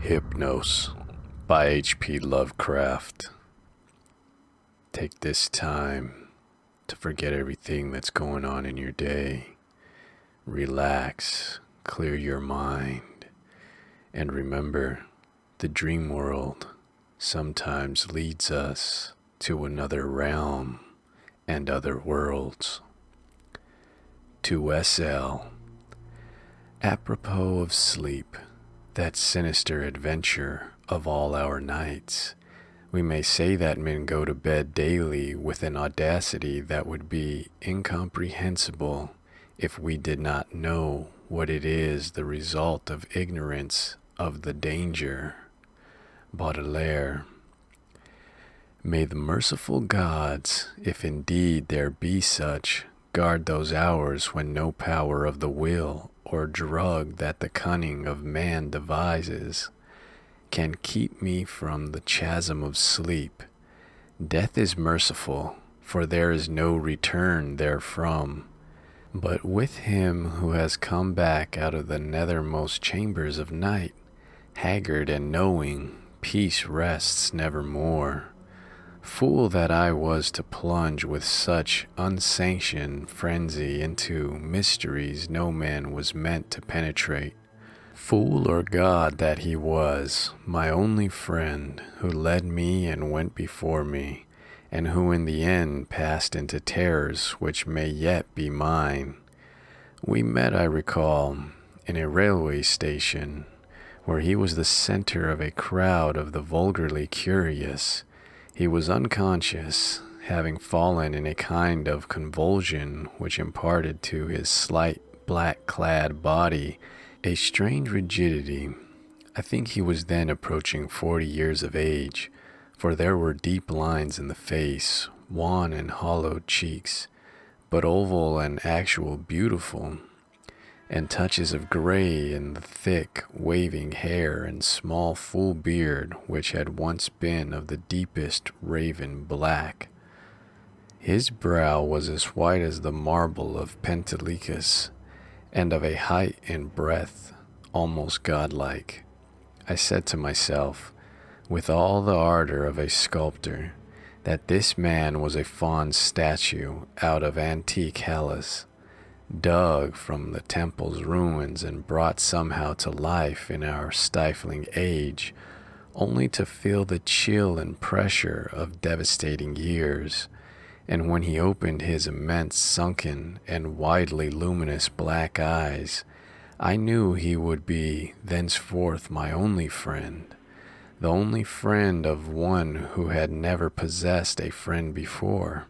Hypnos by H.P. Lovecraft. Take this time to forget everything that's going on in your day. Relax, clear your mind, and remember, the dream world sometimes leads us to another realm and other worlds. To SL, apropos of sleep, that sinister adventure of all our nights, we may say that men go to bed daily with an audacity that would be incomprehensible if we did not know what it is the result of ignorance of the danger. Baudelaire. May the merciful gods, if indeed there be such, guard those hours when no power of the will or drug that the cunning of man devises can keep me from the chasm of sleep. Death is merciful, for there is no return therefrom. But with him who has come back out of the nethermost chambers of night, haggard and knowing, peace rests nevermore. Fool that I was to plunge with such unsanctioned frenzy into mysteries no man was meant to penetrate. Fool or god that he was, my only friend, who led me and went before me, and who in the end passed into terrors which may yet be mine. We met, I recall, in a railway station, where he was the center of a crowd of the vulgarly curious. He was unconscious, having fallen in a kind of convulsion which imparted to his slight black-clad body a strange rigidity. I think he was then approaching 40 years of age, for there were deep lines in the face, wan and hollowed cheeks, but oval and actual beautiful, and touches of gray in the thick, waving hair and small, full beard which had once been of the deepest raven black. His brow was as white as the marble of Pentelicus, and of a height and breadth almost godlike. I said to myself, with all the ardor of a sculptor, that this man was a fawn statue out of antique Hellas, dug from the temple's ruins and brought somehow to life in our stifling age, only to feel the chill and pressure of devastating years. And when he opened his immense, sunken, and widely luminous black eyes, I knew he would be thenceforth my only friend, the only friend of one who had never possessed a friend before.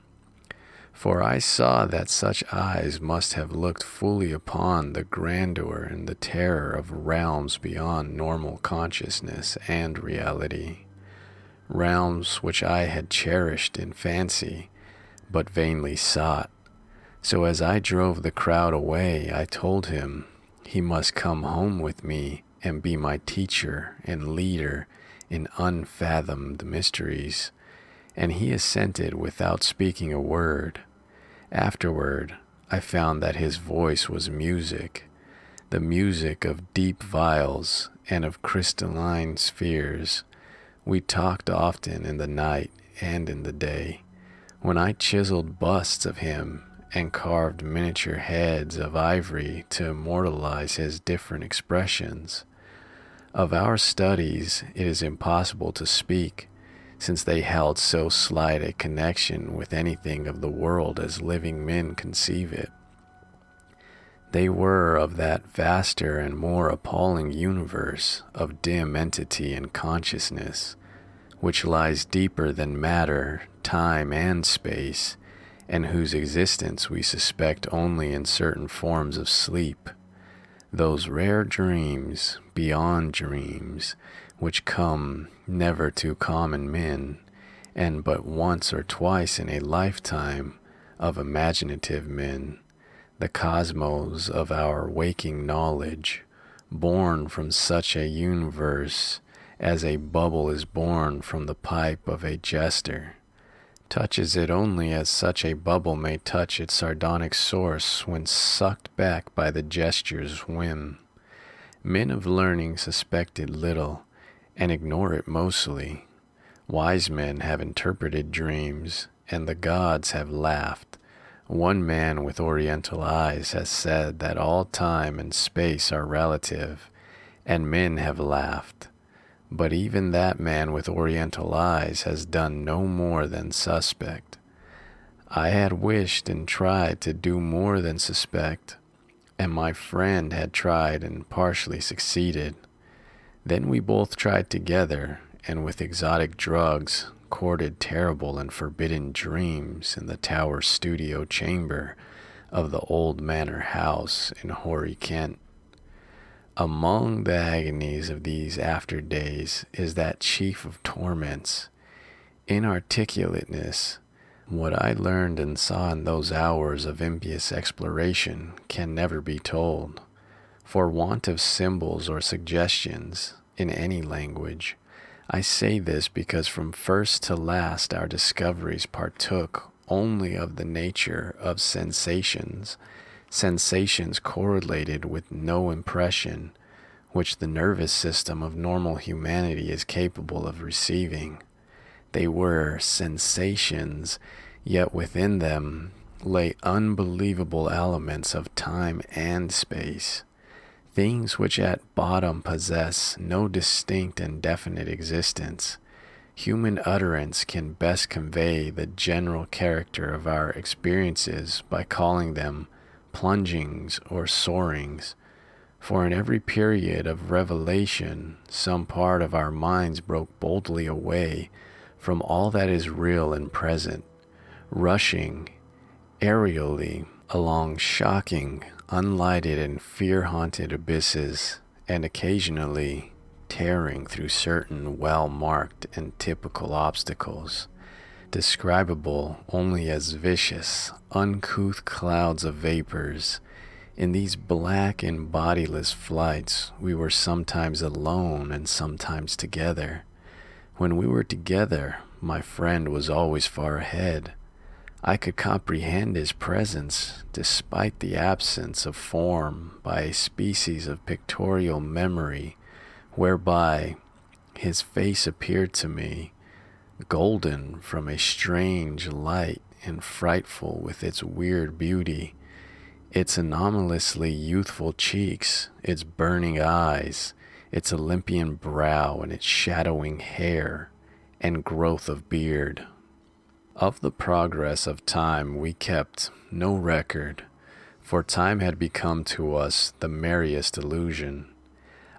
For I saw that such eyes must have looked fully upon the grandeur and the terror of realms beyond normal consciousness and reality, realms which I had cherished in fancy, but vainly sought. So as I drove the crowd away, I told him he must come home with me and be my teacher and leader in unfathomed mysteries, and he assented without speaking a word. Afterward, I found that his voice was music, the music of deep viols and of crystalline spheres. We talked often in the night and in the day, when I chiseled busts of him and carved miniature heads of ivory to immortalize his different expressions. Of our studies it is impossible to speak, since they held so slight a connection with anything of the world as living men conceive it. They were of that vaster and more appalling universe of dim entity and consciousness, which lies deeper than matter, time, and space, and whose existence we suspect only in certain forms of sleep. Those rare dreams, beyond dreams, which come never to common men, and but once or twice in a lifetime of imaginative men, the cosmos of our waking knowledge, born from such a universe as a bubble is born from the pipe of a jester, touches it only as such a bubble may touch its sardonic source when sucked back by the gesture's whim. Men of learning suspected little, and ignore it mostly. Wise men have interpreted dreams, and the gods have laughed. One man with oriental eyes has said that all time and space are relative, and men have laughed. But even that man with oriental eyes has done no more than suspect. I had wished and tried to do more than suspect, and my friend had tried and partially succeeded. Then we both tried together, and with exotic drugs, courted terrible and forbidden dreams in the tower studio chamber of the old manor house in Horry, Kent. Among the agonies of these after days is that chief of torments, inarticulateness. What I learned and saw in those hours of impious exploration can never be told. For want of symbols or suggestions in any language, I say this because from first to last our discoveries partook only of the nature of sensations, sensations correlated with no impression, which the nervous system of normal humanity is capable of receiving. They were sensations, yet within them lay unbelievable elements of time and space, things which at bottom possess no distinct and definite existence. Human utterance can best convey the general character of our experiences by calling them plungings or soarings, for in every period of revelation some part of our minds broke boldly away from all that is real and present, rushing aerially along shocking, unlighted and fear-haunted abysses, and occasionally tearing through certain well-marked and typical obstacles, describable only as vicious, uncouth clouds of vapors. In these black and bodiless flights, we were sometimes alone and sometimes together. When we were together, my friend was always far ahead. I could comprehend his presence, despite the absence of form, by a species of pictorial memory, whereby his face appeared to me, golden from a strange light and frightful with its weird beauty, its anomalously youthful cheeks, its burning eyes, its Olympian brow and its shadowing hair and growth of beard. Of the progress of time we kept no record, for time had become to us the merriest illusion.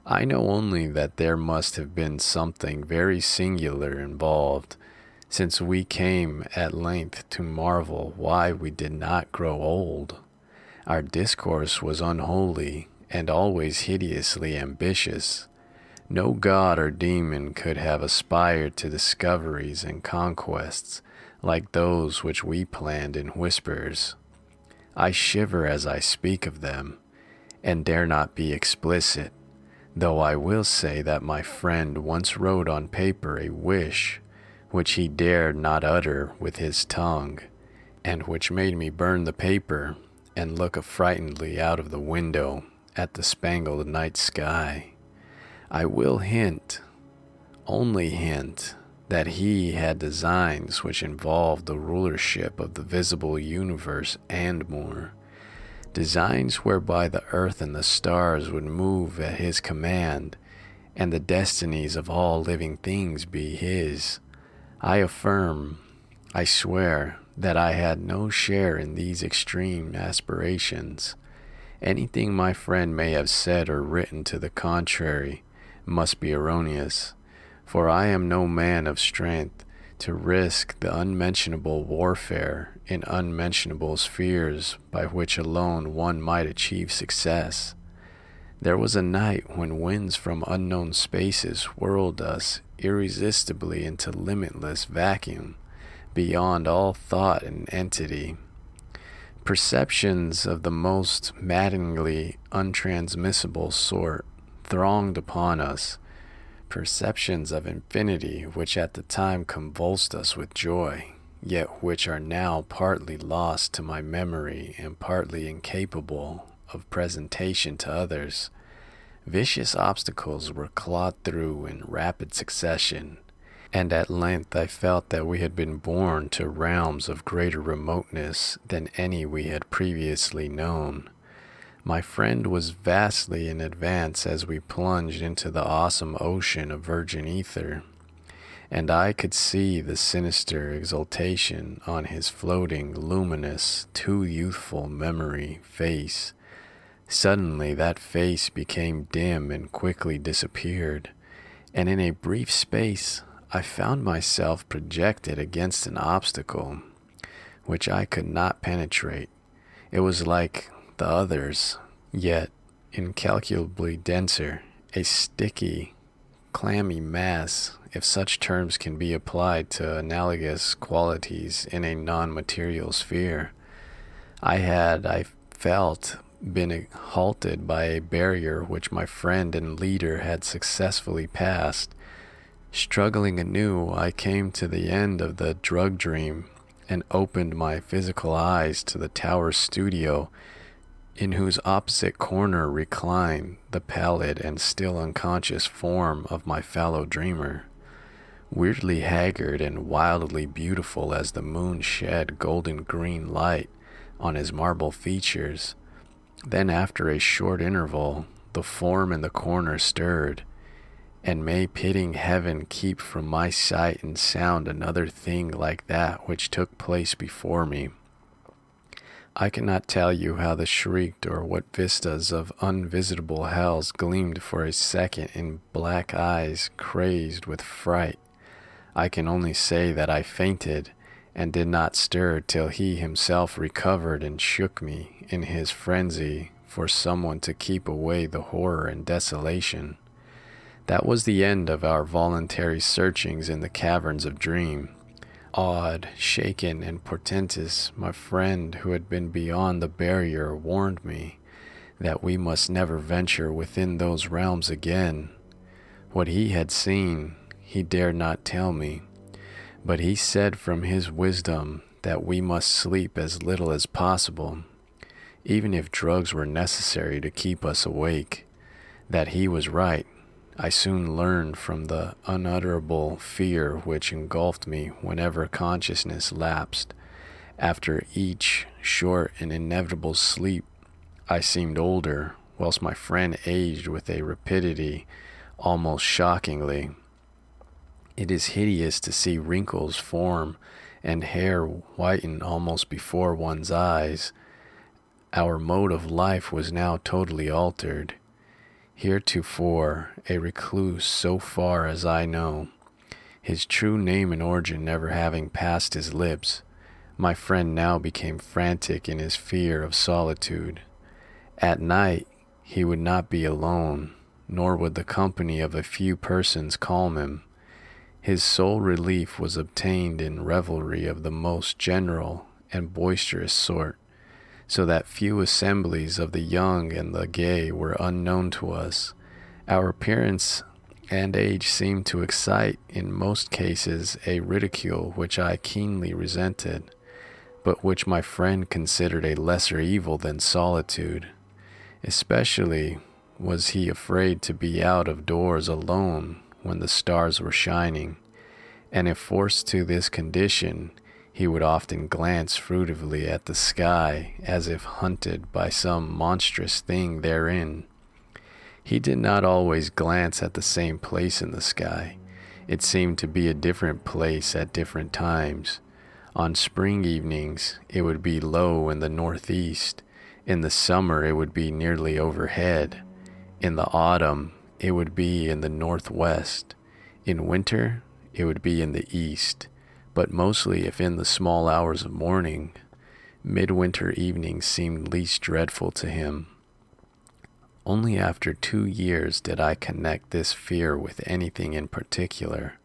I know only that there must have been something very singular involved, since we came at length to marvel why we did not grow old. Our discourse was unholy and always hideously ambitious. No god or demon could have aspired to discoveries and conquests like those which we planned in whispers. I shiver as I speak of them, and dare not be explicit, though I will say that my friend once wrote on paper a wish which he dared not utter with his tongue, and which made me burn the paper and look affrightedly out of the window at the spangled night sky. I will hint, only hint, that he had designs which involved the rulership of the visible universe and more, designs whereby the earth and the stars would move at his command, and the destinies of all living things be his. I affirm, I swear, that I had no share in these extreme aspirations. Anything my friend may have said or written to the contrary must be erroneous, for I am no man of strength to risk the unmentionable warfare in unmentionable spheres by which alone one might achieve success. There was a night when winds from unknown spaces whirled us irresistibly into limitless vacuum, beyond all thought and entity. Perceptions of the most maddeningly untransmissible sort thronged upon us, perceptions of infinity which at the time convulsed us with joy, yet which are now partly lost to my memory and partly incapable of presentation to others. Vicious obstacles were clawed through in rapid succession, and at length I felt that we had been borne to realms of greater remoteness than any we had previously known. My friend was vastly in advance as we plunged into the awesome ocean of virgin ether, and I could see the sinister exultation on his floating, luminous, too youthful memory face. Suddenly that face became dim and quickly disappeared, and in a brief space I found myself projected against an obstacle which I could not penetrate. It was like the others, yet incalculably denser, a sticky, clammy mass, if such terms can be applied to analogous qualities in a non-material sphere. I felt, been halted by a barrier which my friend and leader had successfully passed. Struggling anew, I came to the end of the drug dream and opened my physical eyes to the tower studio, in whose opposite corner reclined the pallid and still unconscious form of my fellow dreamer. Weirdly haggard and wildly beautiful as the moon shed golden green light on his marble features. Then after a short interval, the form in the corner stirred, and may pitying heaven keep from my sight and sound another thing like that which took place before me. I cannot tell you how the shrieked or what vistas of unvisitable hells gleamed for a second in black eyes crazed with fright. I can only say that I fainted and did not stir till he himself recovered and shook me in his frenzy for someone to keep away the horror and desolation. That was the end of our voluntary searchings in the caverns of dream. Awed, shaken, and portentous, my friend who had been beyond the barrier warned me that we must never venture within those realms again. What he had seen, he dared not tell me, but he said from his wisdom that we must sleep as little as possible, even if drugs were necessary to keep us awake. That he was right, I soon learned from the unutterable fear which engulfed me whenever consciousness lapsed. After each short and inevitable sleep, I seemed older, whilst my friend aged with a rapidity almost shockingly. It is hideous to see wrinkles form and hair whiten almost before one's eyes. Our mode of life was now totally altered. Heretofore a recluse so far as I know, his true name and origin never having passed his lips, my friend now became frantic in his fear of solitude. At night he would not be alone, nor would the company of a few persons calm him. His sole relief was obtained in revelry of the most general and boisterous sort, so that few assemblies of the young and the gay were unknown to us. Our appearance and age seemed to excite, in most cases, a ridicule which I keenly resented, but which my friend considered a lesser evil than solitude. Especially was he afraid to be out of doors alone when the stars were shining, and if forced to this condition, he would often glance furtively at the sky as if hunted by some monstrous thing therein. He did not always glance at the same place in the sky. It seemed to be a different place at different times. On spring evenings, it would be low in the northeast. In the summer, it would be nearly overhead. In the autumn, it would be in the northwest. In winter, it would be in the east. But mostly if in the small hours of morning, midwinter evenings seemed least dreadful to him. Only after 2 years did I connect this fear with anything in particular,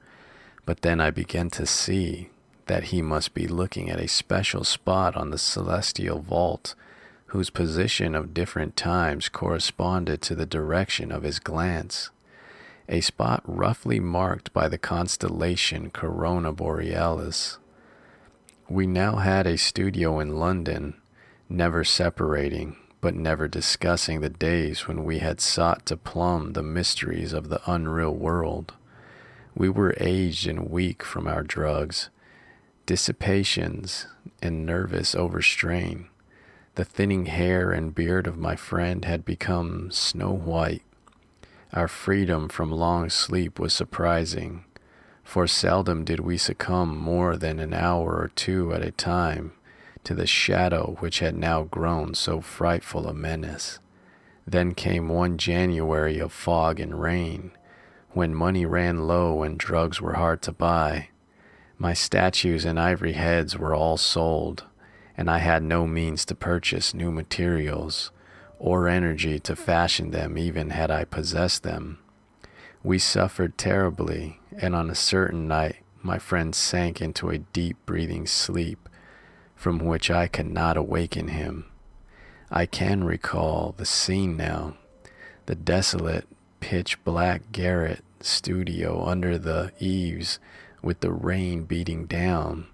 but then I began to see that he must be looking at a special spot on the celestial vault, whose position of different times corresponded to the direction of his glance. A spot roughly marked by the constellation Corona Borealis. We now had a studio in London, never separating, but never discussing the days when we had sought to plumb the mysteries of the unreal world. We were aged and weak from our drugs, dissipations, and nervous overstrain. The thinning hair and beard of my friend had become snow white. Our freedom from long sleep was surprising, for seldom did we succumb more than an hour or two at a time to the shadow which had now grown so frightful a menace. Then came one January of fog and rain, when money ran low and drugs were hard to buy. My statues and ivory heads were all sold, and I had no means to purchase new materials, or energy to fashion them even had I possessed them. We suffered terribly, and on a certain night my friend sank into a deep breathing sleep from which I could not awaken him. I can recall the scene now, the desolate, pitch-black garret studio under the eaves with the rain beating down,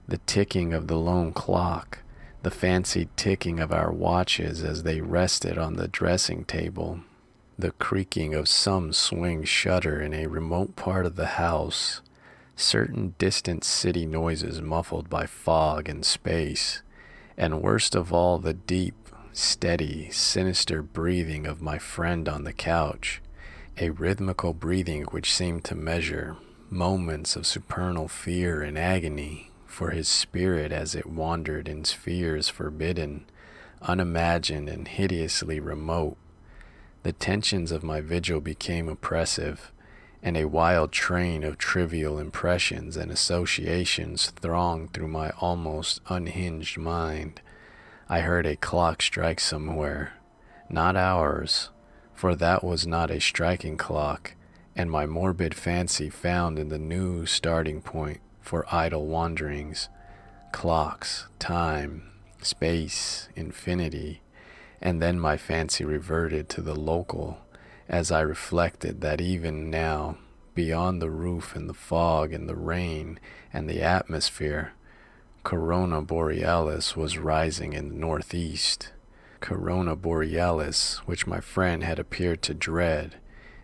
the ticking of the lone clock, the fancied ticking of our watches as they rested on the dressing table, the creaking of some swing shutter in a remote part of the house, certain distant city noises muffled by fog and space, and worst of all the deep, steady, sinister breathing of my friend on the couch, a rhythmical breathing which seemed to measure moments of supernal fear and agony for his spirit as it wandered in spheres forbidden, unimagined, and hideously remote. The tensions of my vigil became oppressive, and a wild train of trivial impressions and associations thronged through my almost unhinged mind. I heard a clock strike somewhere, not ours, for that was not a striking clock, and my morbid fancy found in the new starting point for idle wanderings, clocks, time, space, infinity, and then my fancy reverted to the local, as I reflected that even now, beyond the roof and the fog and the rain and the atmosphere, Corona Borealis was rising in the northeast. Corona Borealis, which my friend had appeared to dread,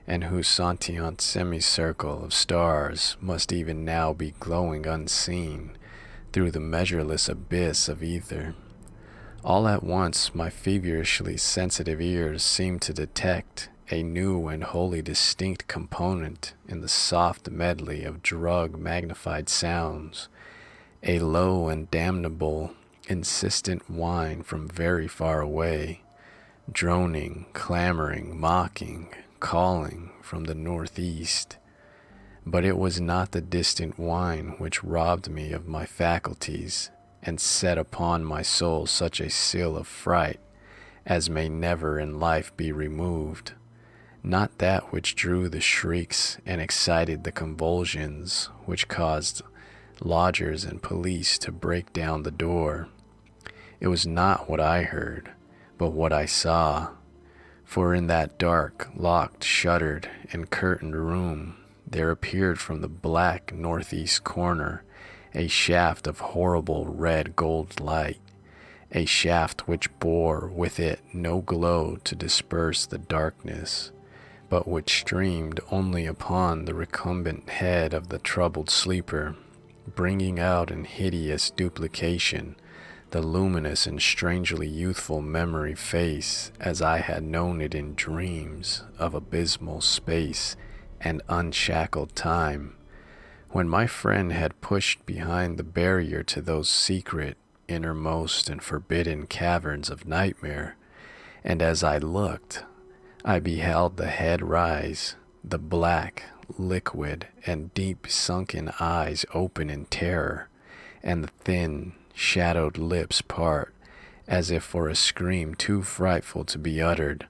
and whose sentient semicircle of stars must even now be glowing unseen through the measureless abyss of ether. All at once my feverishly sensitive ears seemed to detect a new and wholly distinct component in the soft medley of drug-magnified sounds, a low and damnable, insistent whine from very far away, droning, clamoring, mocking, calling from the northeast. But it was not the distant whine which robbed me of my faculties and set upon my soul such a seal of fright as may never in life be removed, not that which drew the shrieks and excited the convulsions which caused lodgers and police to break down the door. It was not what I heard, but what I saw, for in that dark, locked, shuttered, and curtained room there appeared from the black northeast corner a shaft of horrible red gold light, a shaft which bore with it no glow to disperse the darkness, but which streamed only upon the recumbent head of the troubled sleeper, bringing out in hideous duplication the luminous and strangely youthful memory face as I had known it in dreams of abysmal space and unshackled time, when my friend had pushed behind the barrier to those secret, innermost, and forbidden caverns of nightmare, and as I looked, I beheld the head rise, the black, liquid, and deep-sunken eyes open in terror, and the thin, shadowed lips part, as if for a scream too frightful to be uttered.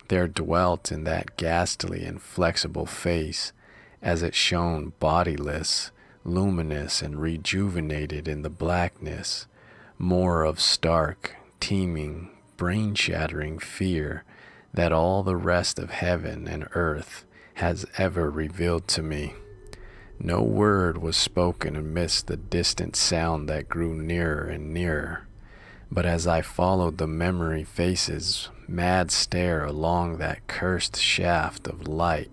There dwelt in that ghastly and flexible face, as it shone bodiless, luminous, and rejuvenated in the blackness, more of stark, teeming, brain-shattering fear that all the rest of heaven and earth has ever revealed to me. No word was spoken amidst the distant sound that grew nearer and nearer, But as I followed the memory face's mad stare along that cursed shaft of light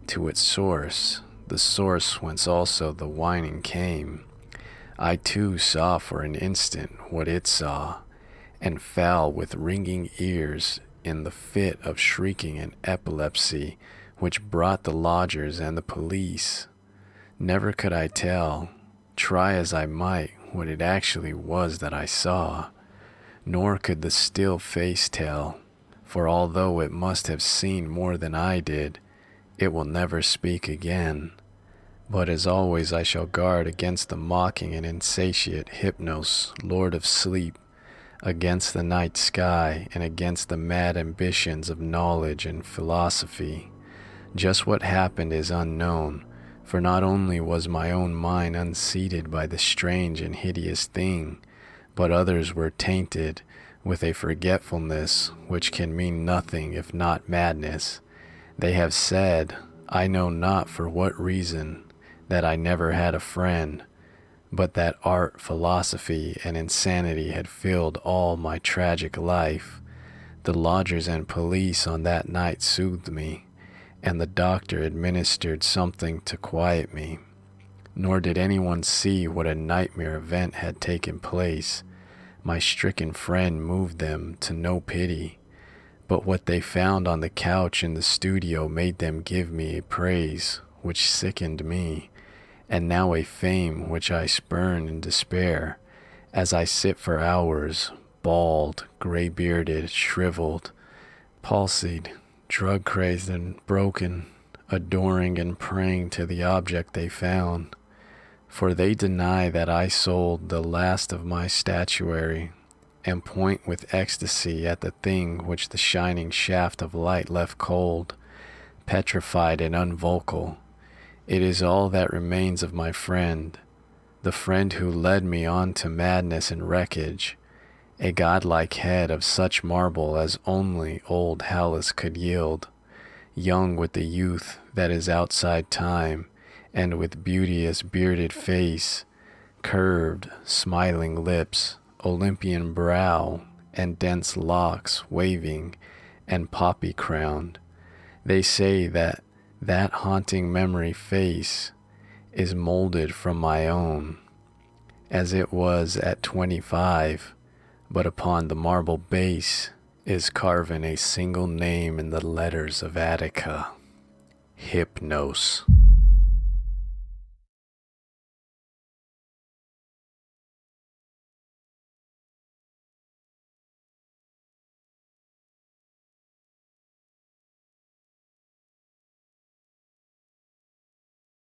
to its source, the source whence also the whining came, I too saw for an instant what it saw, and fell with ringing ears in the fit of shrieking and epilepsy which brought the lodgers and the police. Never could I tell, try as I might, what it actually was that I saw, nor could the still face tell, for although it must have seen more than I did, it will never speak again. But as always I shall guard against the mocking and insatiate Hypnos, lord of sleep, against the night sky, and against the mad ambitions of knowledge and philosophy. Just what happened is unknown, for not only was my own mind unseated by the strange and hideous thing, but others were tainted with a forgetfulness which can mean nothing if not madness. They have said, I know not for what reason, that I never had a friend, but that art, philosophy, and insanity had filled all my tragic life. The lodgers and police on that night soothed me, and the doctor administered something to quiet me. Nor did anyone see what a nightmare event had taken place. My stricken friend moved them to no pity, but what they found on the couch in the studio made them give me a praise which sickened me, and now a fame which I spurn in despair, as I sit for hours, bald, gray-bearded, shriveled, palsied, drug-crazed and broken, adoring and praying to the object they found. For they deny that I sold the last of my statuary, and point with ecstasy at the thing which the shining shaft of light left cold, petrified and unvocal. It is all that remains of my friend, the friend who led me on to madness and wreckage, a godlike head of such marble as only old Hallis could yield, young with the youth that is outside time, and with beauteous bearded face, curved, smiling lips, Olympian brow, and dense locks waving and poppy-crowned. They say that that haunting memory face is molded from my own, as it was at 25, but upon the marble base is carven a single name in the letters of Attica, Hypnos.